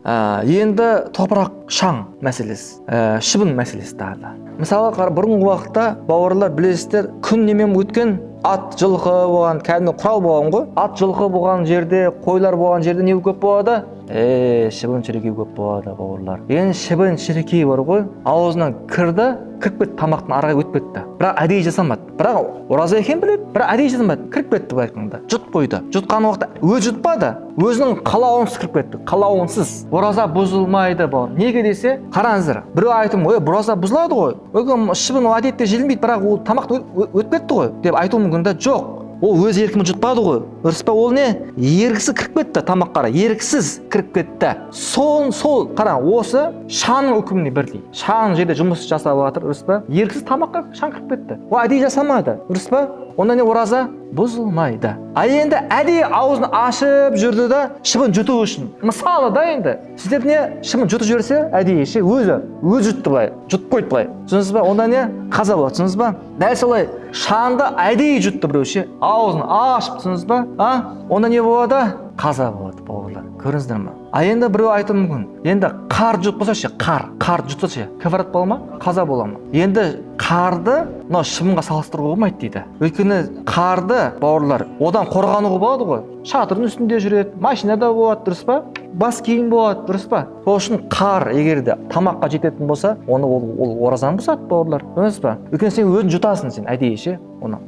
Енді топырақ шаң мәселесі, шыбын мәселесі тағы да. Мысалы, бұрынғы уақытта бауырлар білесіздер, күн немен өткен ат, жылқы болған, кәдімгі құрал болған ғой. Ат, жылқы болған жерде, қойлар болған жерде не көп болады? Шыбын шіркей көп болады, бауырлар. Енді шыбын шіркей бар ғой, аузынан кірді, кіріп кетті, тамақтың арғы өтіп кетті. Бірақ әдейі жасамады. Бірақ ораза екен біледі, бірақ әдейі жасамады. Кіріп кетті бәлкімді. Жұт қойды. Жұтқан уақытта өзі жұтпады. Өзінің қалауынсыз кіріп кетті. Қалауынсыз. Ораза бұзылмайды бауыр. Неге десе, қараңыздар. Біреу айтым, ораза бұзылады ғой. Шыбын әдетте желінбейді, бірақ ол тамақ өтіп кетті ғой деп айту мүмкін да. Жоқ. Ол өз еркімен жұтпады ғой. Дұрыс па? Ол не? Еріксіз кіріп кетті тамаққа. Еріксіз кіріп кетті. Сол қараң, осы шаңның үкіміне бірдей. Шаң жерде жұмыс жасап жатыр, дұрыс па? Еріксіз тамаққа шаң кіріп кетті. Ол әдейі жасамады, дұрыс па? Онда не, ораза бұзылмайды. Енді әдейі аузын ашып жүрді да шыбын жұту үшін. Мысалы да, енді сіздер не, шыбын жұтып жіберсе, әдейі өзі жұтты былай, жұтып қойды былай. Түсінесіз ба? Онда не, қаза болады, түсінесіз ба? Дәл солай шаңды әдейі жұтты біреу ше, аузын ашып, түсінесіз ба? Онда не болады? Қаза болады, бауырлар. Көрдіңіздер ме? Енді біреу айтуы мүмкін. Енді қар жұтпаса ше, қар жұтса ше, кәфарат бола ма? Қаза бола ма? Енді қарды мына шыбынға салыстыруға болмайды дейді. Өйткені қарды, бауырлар, одан қорғануға болады ғой. Шатырдың үстінде жүреді, машинада болады, дұрыс па? Бас киім болады, дұрыс па? Сол үшін қар егерде тамаққа жететін болса, оны ол оразаны бұзады, бауырлар. Көрдіңіз ба? Өйткені сен өзің жұтасың, сен әдейі ше, оны.